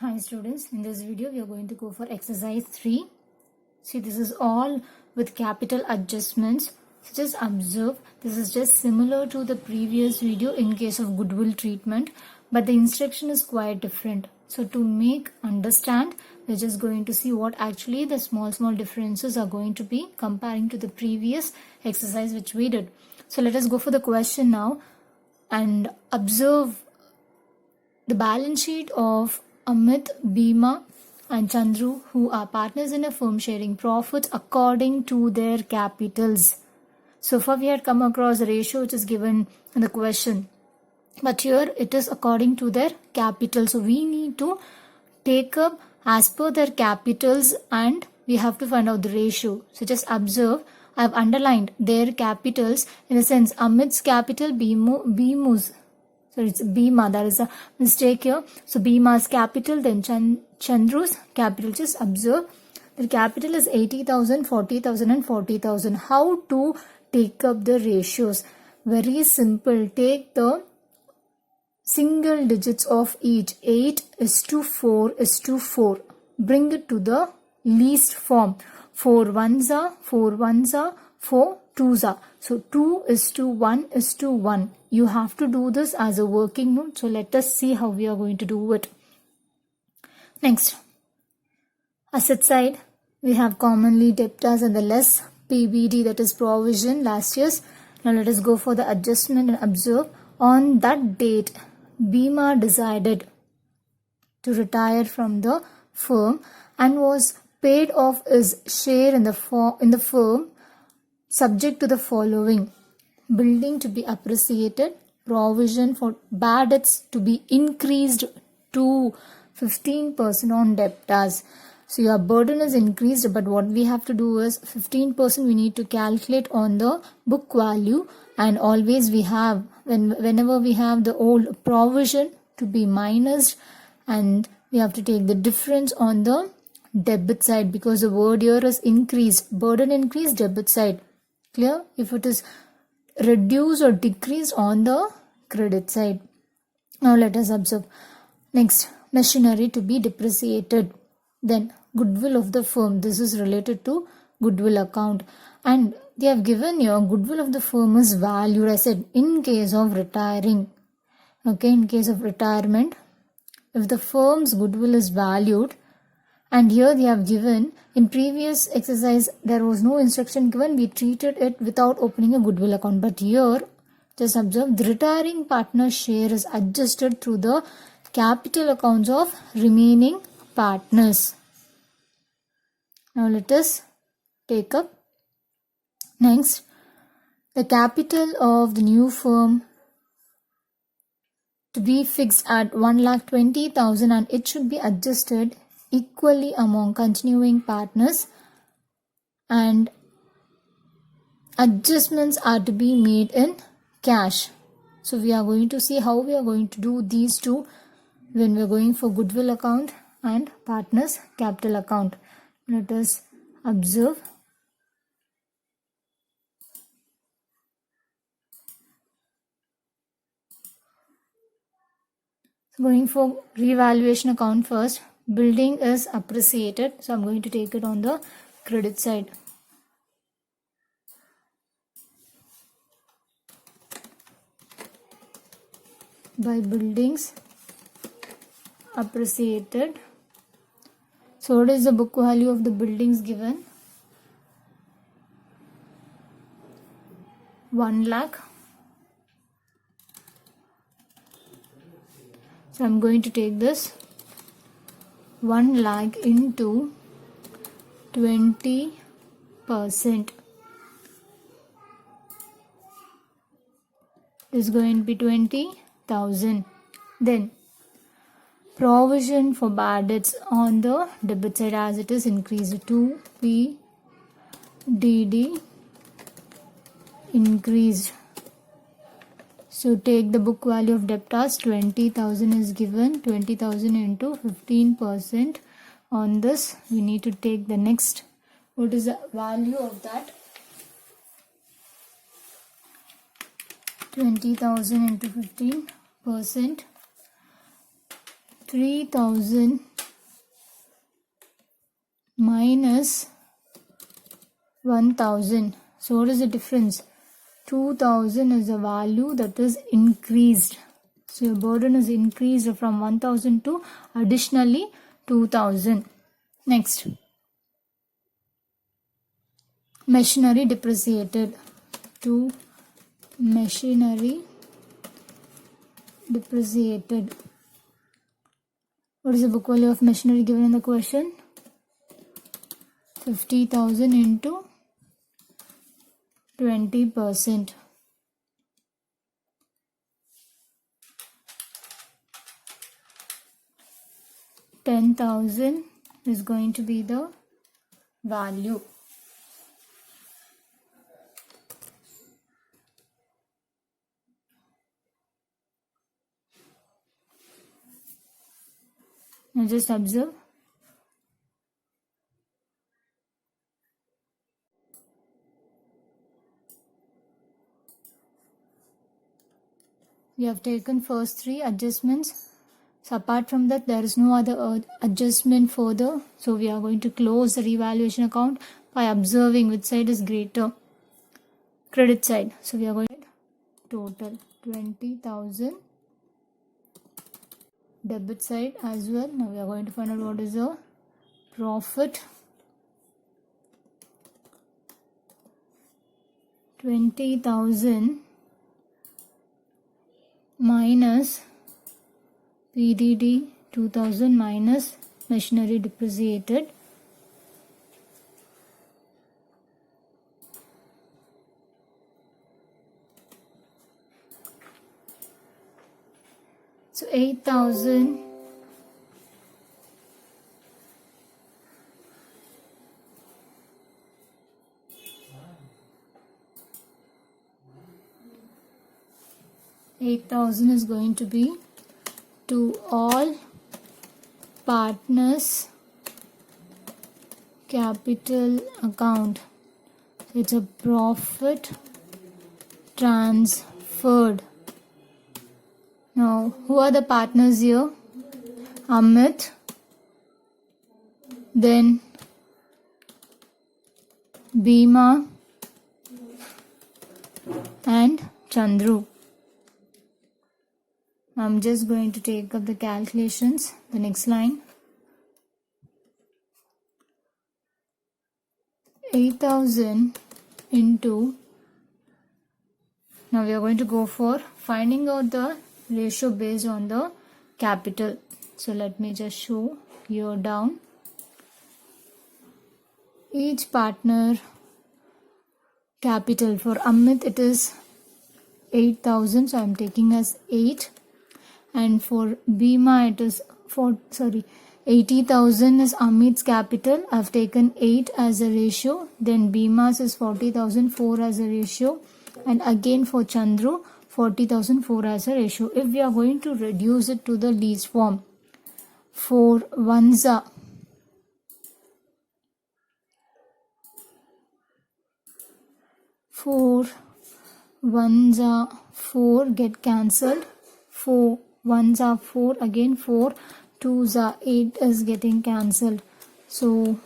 Hi students, in this video we are going to go for exercise 3. See, this is all with capital adjustments. So just observe, this is just similar to the previous video in case of goodwill treatment, but the instruction is quite different. So to make understand, we're just going to see what actually the small differences are going to be comparing to the previous exercise which we did. So let us go for the question now and observe the balance sheet of Amit, Bhima and Chandru, who are partners in a firm, sharing profits according to their capitals. So far we had come across the ratio which is given in the question, but here it is according to their capital. So we need to take up as per their capitals and we have to find out the ratio. So just observe, I have underlined their capitals in the sense Amit's capital, Bhimu's. So it's Bhima, that is a mistake here. So Bhima's capital, then Chandru's capital. Just observe, the capital is 80,000, 40,000 and 40,000. How to take up the ratios? Very simple. Take the single digits of each. 8:4:4. Bring it to the least form. 4 ones are, 4 ones are, 4 twos are. So 2:1:1. You have to do this as a working note. So let us see how we are going to do it. Next, asset side, we have commonly debtors and the less PBD, that is provision, last year's. Now let us go for the adjustment and observe. On that date, Bhima decided to retire from the firm and was paid off his share in the firm subject to the following: building to be appreciated, provision for bad debts to be increased to 15% on debtors. So your burden is increased, but what we have to do is 15% we need to calculate on the book value, and always we have, whenever we have the old provision to be minus, and we have to take the difference on the debit side because the word here is increased, burden increased, debit side. Clear? If it is reduced or decreased on the credit side. Now let us observe. Next, machinery to be depreciated. Then goodwill of the firm. This is related to goodwill account. And they have given here goodwill of the firm is valued. I said in case of retiring. Okay, in case of retirement, if the firm's goodwill is valued, and here they have given, in previous exercise there was no instruction given, we treated it without opening a goodwill account, but here just observe, the retiring partner's share is adjusted through the capital accounts of remaining partners. Now let us take up next, the capital of the new firm to be fixed at 1,20,000 and it should be adjusted equally among continuing partners, and adjustments are to be made in cash. So we are going to see how we are going to do these two when we are going for goodwill account and partners capital account. Let us observe. So going for revaluation account first. Building is appreciated, so I'm going to take it on the credit side. By buildings appreciated. So what is the book value of the buildings given? 1 lakh. So I'm going to take this 1 lakh into 20%. This is going to be 20,000. Then provision for bad debts on the debit side, as it is increased to PDD increased. So take the book value of debtors, 20,000 is given, 20,000 into 15% on this. We need to take the next, what is the value of that? 20,000 into 15%. 3,000 minus 1000. So what is the difference? 2000 is the value that is increased. So your burden is increased from 1000 to additionally 2000. Next, machinery depreciated. To machinery depreciated. What is the book value of machinery given in the question? 50,000 into 20%. $10,000 is going to be the value. Now just observe. We have taken first three adjustments. So apart from that, there is no other adjustment further. So we are going to close the revaluation account by observing which side is greater. Credit side. So we are going to total 20,000. Debit side as well. Now we are going to find out what is the profit. 20,000 minus PDD 2000 minus machinery depreciated. So 8,000 8,000 is going to be to all partners capital account. So it's a profit transferred. Now, who are the partners here? Amit, then Bhima and Chandru. I'm just going to take up the calculations. The next line. 8,000 into. Now we are going to go for finding out the ratio based on the capital. So let me just show here down. Each partner capital. For Amit it is 8,000. So I am taking as 8. And for Bhima it is 80,000 is Amit's capital. I have taken 8 as a ratio. Then Bhima's is 40,000 4 as a ratio. And again for Chandru 40,000 4 as a ratio. If we are going to reduce it to the least form, 4 ones are 4 get cancelled. 4 ones are 4, again 4 twos are 8 is getting cancelled. So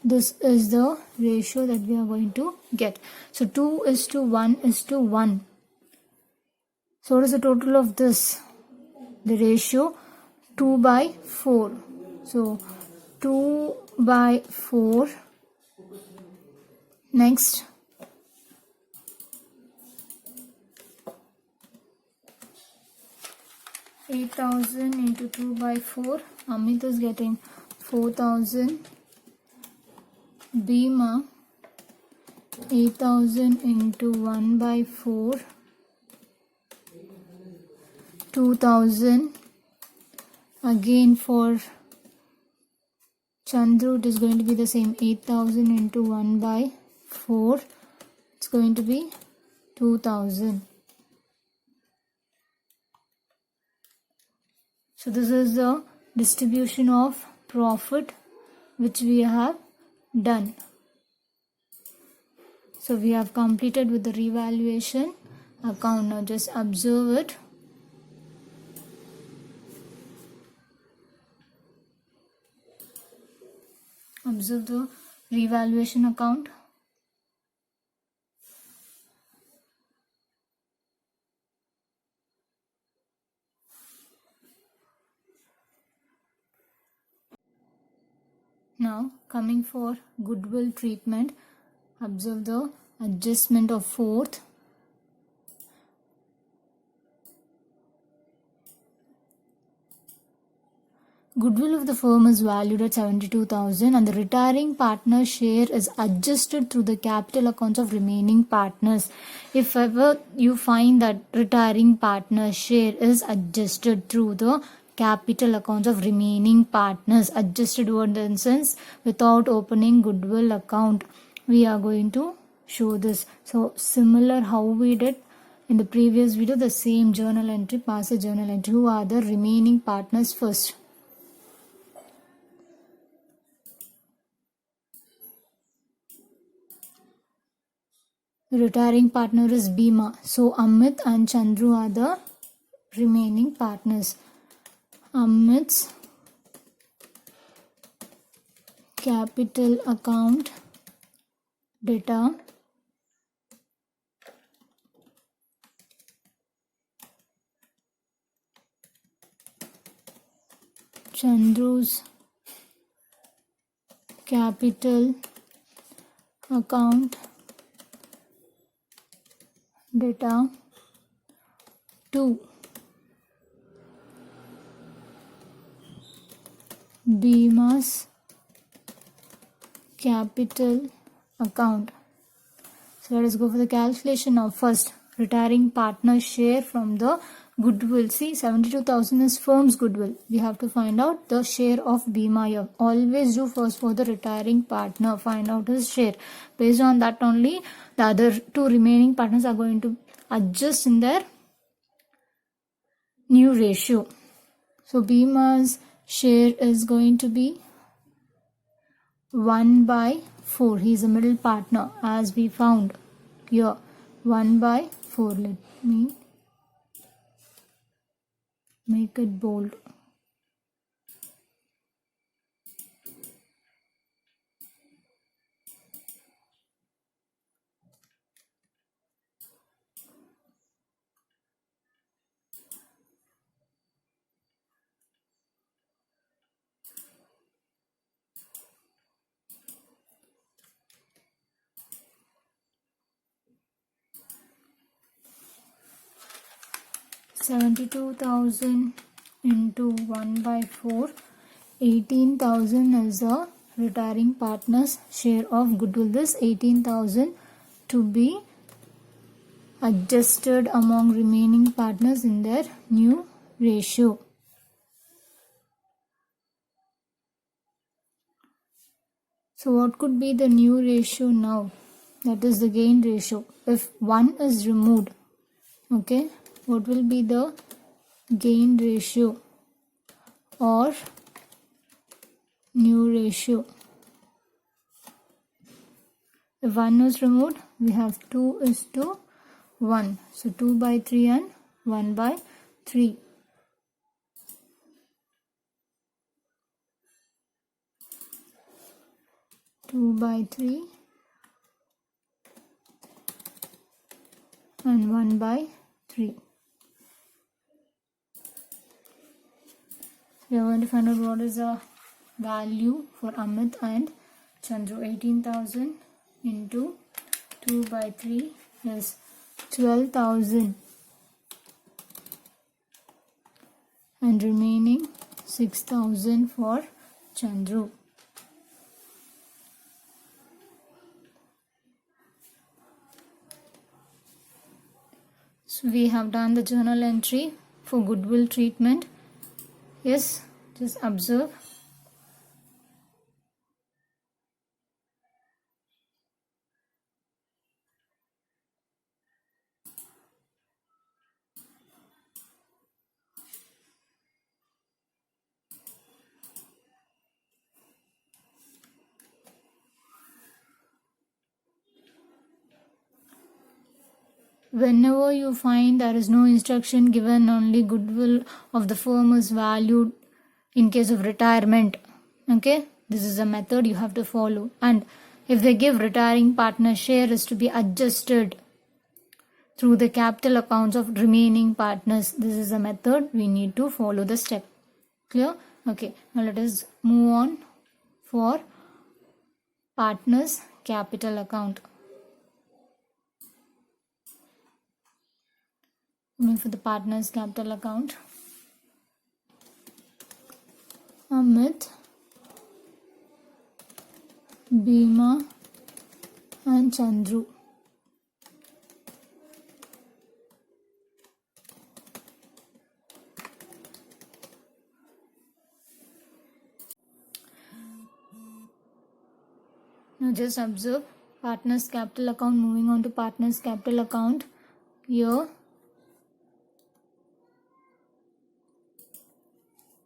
this is the ratio that we are going to get. So 2 is to 1 is to 1. So what is the total of this? The ratio 2 by 4. So 2 by 4. Next, $8,000 into 2 by 4. Amit is getting 4,000. Bhima 8,000 into 1 by 4. 2,000. Again for Chandru it is going to be the same, 8,000 into 1 by 4. It's going to be 2,000. So this is the distribution of profit which we have done. So we have completed with the revaluation account. Now just observe it. Observe the revaluation account. Now coming for goodwill treatment, observe the adjustment of fourth. Goodwill of the firm is valued at 72,000 and the retiring partner share is adjusted through the capital accounts of remaining partners. If ever you find that retiring partner share is adjusted through the capital accounts of remaining partners, adjusted word in sense without opening goodwill account, we are going to show this. So similar how we did in the previous video, the same journal entry, pass a journal entry. Who are the remaining partners first? The retiring partner is Bhima. So Amit and Chandru are the remaining partners. Amit's capital account data Chandru's capital account data 2. Bhima's capital account. So let us go for the calculation of first retiring partner share from the goodwill. See, 72,000 is firm's goodwill. We have to find out the share of Bhima here. Always do first for the retiring partner, find out his share. Based on that only, the other two remaining partners are going to adjust in their new ratio. So Bhima's share is going to be 1/4. He is a middle partner as we found here. 1/4. Let me make it bold. $72,000 into 1/4, 18,000 is the retiring partner's share of goodwill. This 18,000 to be adjusted among remaining partners in their new ratio. So what could be the new ratio now? That is the gain ratio. If 1 is removed, okay, what will be the gain ratio or new ratio? If 1 is removed, we have 2:1. So 2/3 and 1/3. Two by 3 and 1/3. We are going to find out what is the value for Amit and Chandru. 18,000 into 2/3 is 12,000 and remaining 6,000 for Chandru. So we have done the journal entry for goodwill treatment. Yes, just observe. Whenever you find there is no instruction given, only goodwill of the firm is valued in case of retirement, okay, This is a method you have to follow. And if they give retiring partner share is to be adjusted through the capital accounts of remaining partners. This is a method we need to follow the step. Clear? Okay, now let us move on for partners capital account. Moving for the partners capital account. Amit, Bhima and Chandru. Now just observe partners capital account. Moving on to partners capital account. Here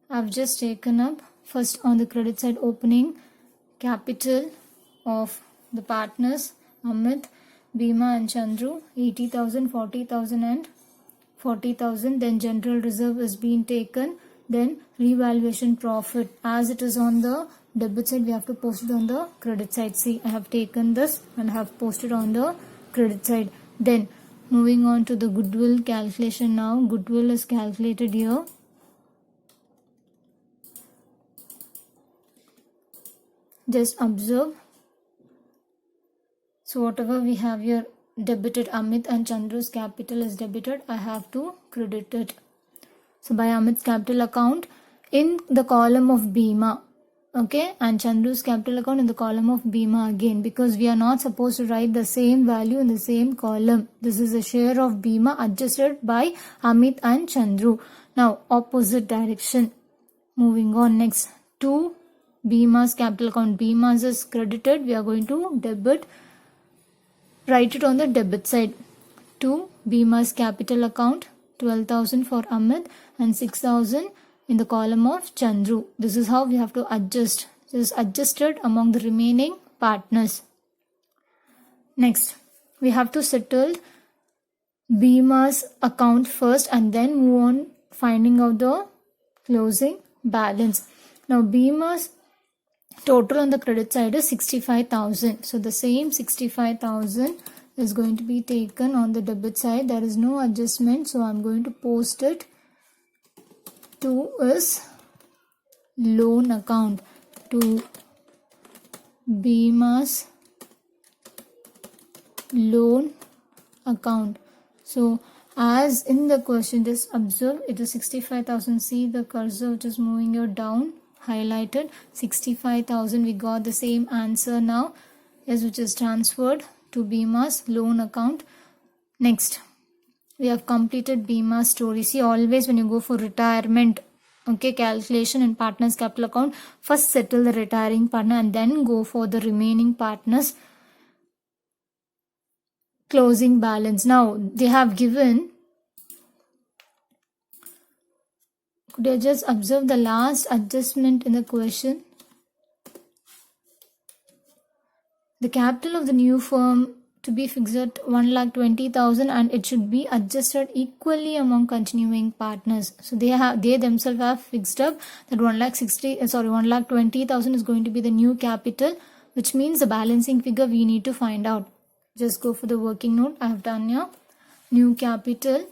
I've just taken up first on the credit side opening capital of the partners Amit, Bhima and Chandru 80,000, 40,000 and 40,000. Then general reserve is being taken. Then revaluation profit. As it is on the debit side, we have to post it on the credit side. See, I have taken this and have posted on the credit side. Then moving on to the goodwill calculation now. Goodwill is calculated here. Just observe. So whatever we have here debited, Amit and Chandru's capital is debited, I have to credit it. So by Amit's capital account in the column of Bhima, okay, and Chandru's capital account in the column of Bhima again, because we are not supposed to write the same value in the same column. This is a share of Bhima adjusted by Amit and Chandru. Now opposite direction. Moving on next to Bhima's capital account. Bhima's is credited, we are going to debit, write it on the debit side. To Bhima's capital account 12,000 for Amit and 6,000 in the column of Chandru. This is how we have to adjust. This is adjusted among the remaining partners. Next, we have to settle Bhima's account first and then move on finding out the closing balance. Now Bhima's total on the credit side is 65,000. So the same 65,000 is going to be taken on the debit side. There is no adjustment, so I'm going to post it to his loan account, to Bhima's loan account. So as in the question, just observe it is 65,000. See the cursor which is moving here down, highlighted 65,000. We got the same answer now, yes, which is transferred to Bhima's loan account. Next, we have completed Bhima's story. See, always when you go for retirement, okay, calculation in partners capital account, first settle the retiring partner and then go for the remaining partners closing balance. Now they have given, could you just observe the last adjustment in the question? The capital of the new firm to be fixed at 1,20,000 and it should be adjusted equally among continuing partners. So they themselves have fixed up that 1,20,000 is going to be the new capital, which means the balancing figure we need to find out. Just go for the working note. I have done here. New capital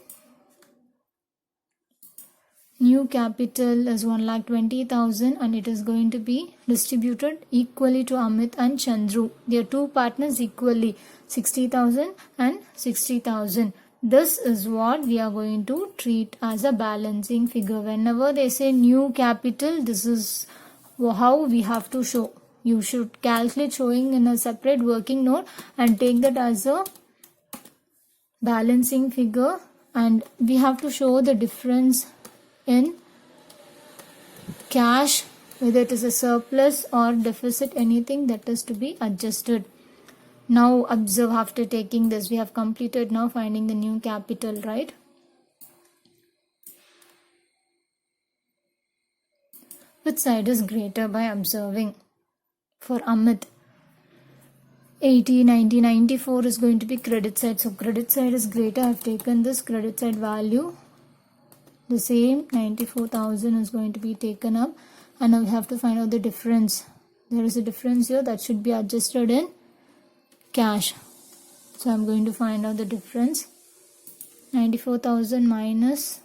is 1,20,000 and it is going to be distributed equally to Amit and Chandru. They are two partners equally, 60,000 and 60,000. This is what we are going to treat as a balancing figure. Whenever they say new capital, this is how we have to show. You should calculate showing in a separate working note and take that as a balancing figure, and we have to show the difference in cash, whether it is a surplus or deficit, anything that is to be adjusted. Now observe, after taking this, we have completed now finding the new capital, right? Which side is greater by observing? For Amit, 80, 90, 94 is going to be credit side. So credit side is greater. I have taken this credit side value. The same 94,000 is going to be taken up, and now we have to find out the difference. There is a difference here that should be adjusted in cash. So I'm going to find out the difference. 94,000 minus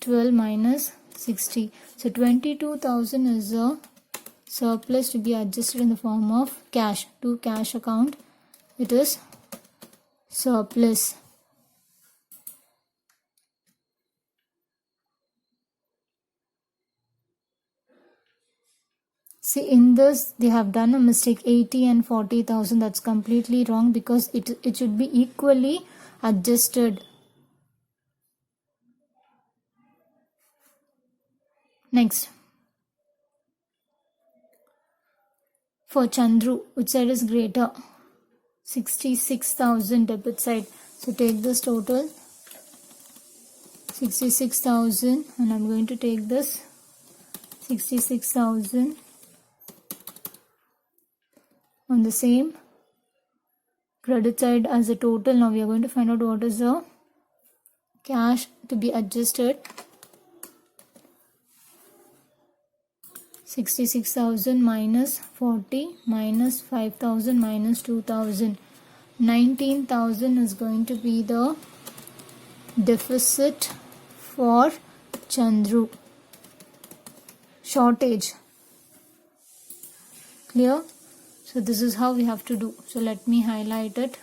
12 minus 60. So 22,000 is a surplus to be adjusted in the form of cash. To cash account, it is surplus. See, in this they have done a mistake, 80 and 40,000. That's completely wrong because it should be equally adjusted. Next, for Chandru, which side is greater? 66,000 debit side. So take this total 66,000 and I'm going to take this 66,000 on the same credit side as the total. Now we are going to find out what is the cash to be adjusted. 66,000 minus 40 minus 5,000 minus 2,000. 19,000 is going to be the deficit for Chandru. Shortage. Clear? So this is how we have to do. So let me highlight it.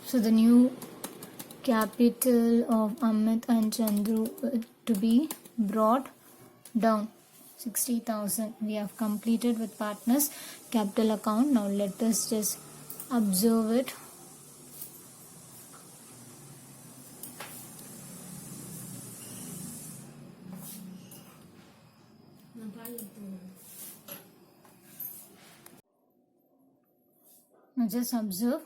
So the new capital of Amit and Chandru to be brought down 60,000. We have completed with partners capital account. Now let us just observe it. Now just observe.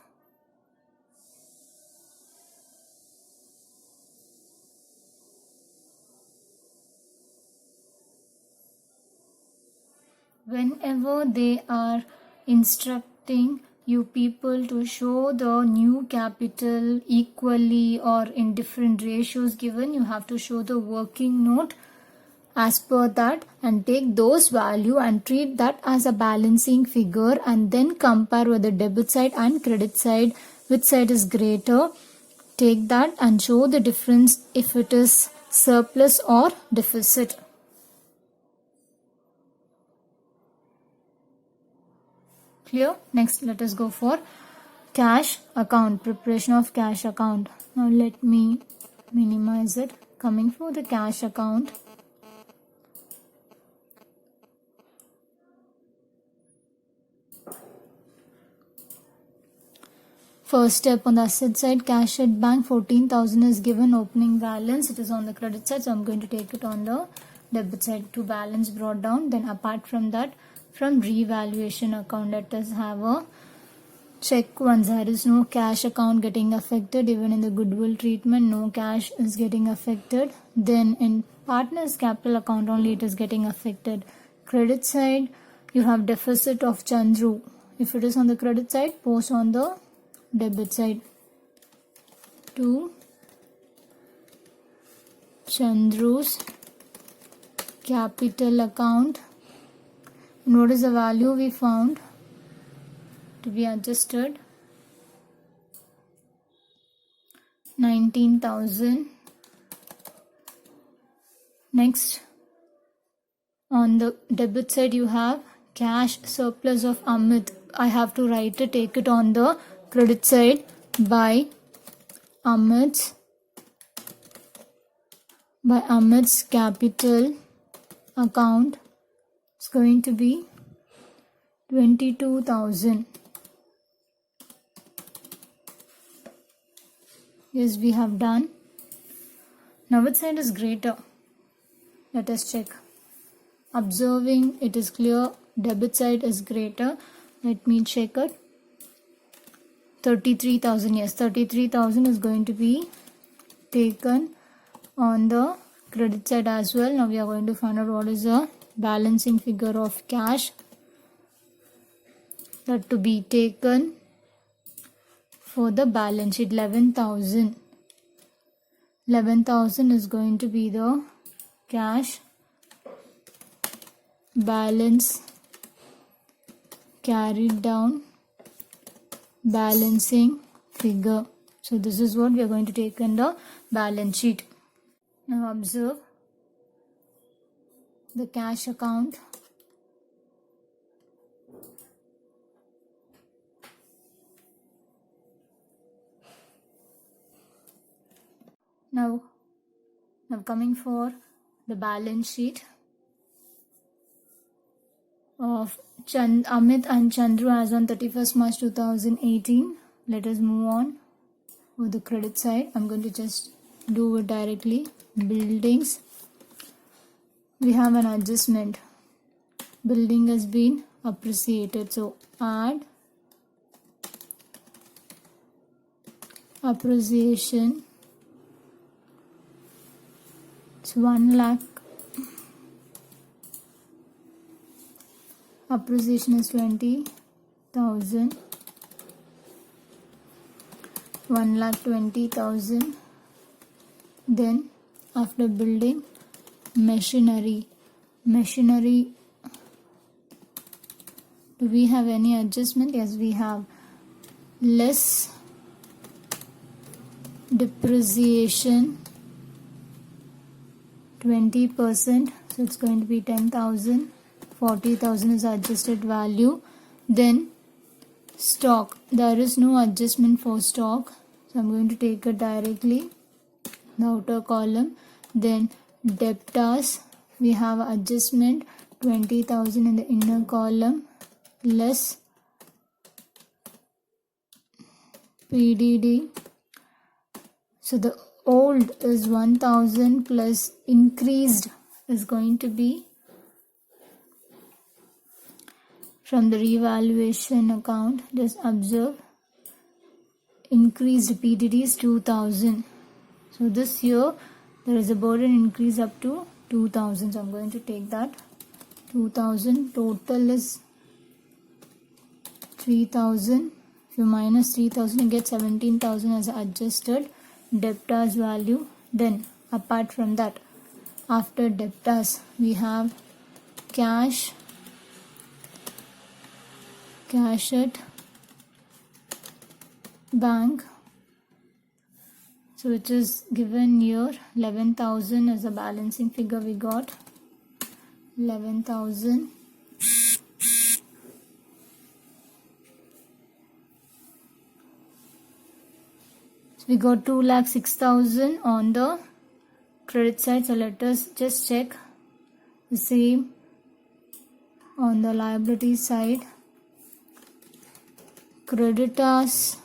Whenever they are instructing you people to show the new capital equally or in different ratios given, you have to show the working note as per that and take those value and treat that as a balancing figure and then compare with the debit side and credit side, which side is greater. Take that and show the difference if it is surplus or deficit. Clear? Next, let us go for cash account, preparation of cash account. Now let me minimize it. Coming for the cash account, first step on the asset side, cash at bank 14,000 is given opening balance. It is on the credit side, so I'm going to take it on the debit side to balance brought down. Then apart from that, from revaluation account, let us have a check once there is no cash account getting affected. Even in the goodwill treatment, no cash is getting affected. Then in partners capital account only it is getting affected. Credit side, you have deficit of Chandru. If it is on the credit side, post on the debit side to Chandru's capital account. And what is the value we found to be adjusted? 19,000. Next, on the debit side you have cash surplus of Amit. I have to write it, take it on the credit side by Amit's capital account. It's going to be 22,000. Yes, we have done. Now which side is greater? Let us check. Observing, it is clear debit side is greater. Let me check it. 33,000. Yes, 33,000 is going to be taken on the credit side as well. Now we are going to find out what is the balancing figure of cash. that to be taken for the balance sheet. 11,000. 11,000 is going to be the cash balance carried down balancing figure. So this is what we are going to take in the balance sheet. Now observe the cash account. Now coming for the balance sheet of Amit and Chandru as on 31st March 2018. Let us move on with the credit side. I'm going to just do it directly. Buildings. We have an adjustment. Building has been appreciated. So add appreciation. It's 1 lakh. Appreciation is 20,000. 1,20,000. Then after building, machinery. Do we have any adjustment? Yes, we have. Less depreciation 20%, so it's going to be 10,000. 40,000 is adjusted value. Then stock, there is no adjustment for stock, so I'm going to take it directly, the outer column. Then debtors, we have adjustment 20,000 in the inner column, less PDD. So the old is 1,000 plus increased is going to be from the revaluation account. Just observe, increased PDD is 2,000. So this year there is a burden increase up to 2,000. So I'm going to take that 2,000. Total is 3,000. If you minus 3,000, you get 17,000 as adjusted debtors value. Then apart from that, after debtors, we have cash at bank, so which is given here. 11,000 as a balancing figure. We got 11,000. So we got 2,06,000 on the credit side. So let us just check the same on the liability side. Creditors,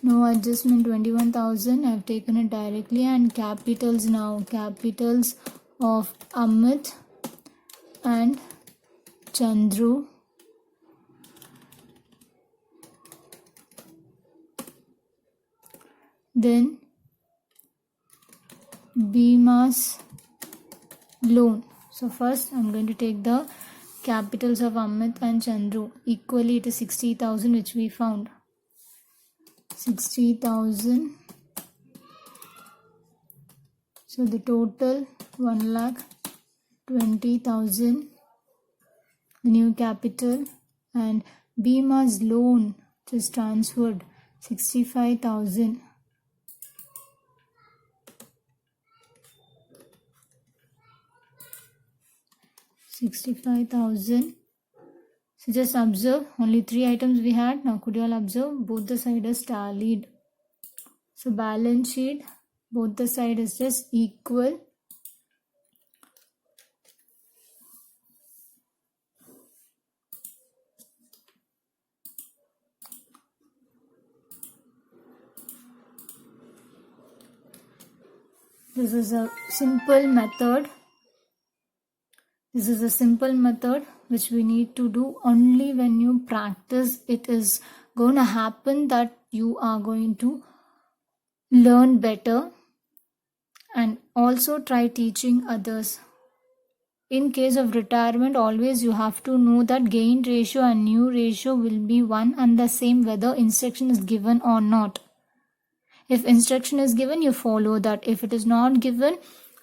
no adjustment, 21,000. I've taken it directly. And capitals now. Capitals of Amit and Chandru. Then Bhima's loan. So first I'm going to take the capitals of Amit and Chandru. Equally it is 60,000 which we found. 60,000. So the total 1,20,000. The new capital. And Bhima's loan just transferred 65,000. 65,000. So just observe, only 3 items we had. Now could you all observe, both the sides is tallied. So balance sheet, both the side is just equal. This is a simple method. This is a simple method which we need to do only when you practice. It is going to happen that you are going to learn better, and also try teaching others. in case of retirement, always you have to know that gain ratio and new ratio will be one and the same whether instruction is given or not. If instruction is given, you follow that. If it is not given,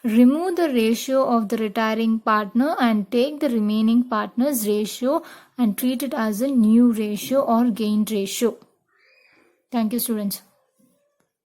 remove the ratio of the retiring partner and take the remaining partner's ratio and treat it as a new ratio or gain ratio. Thank you, students.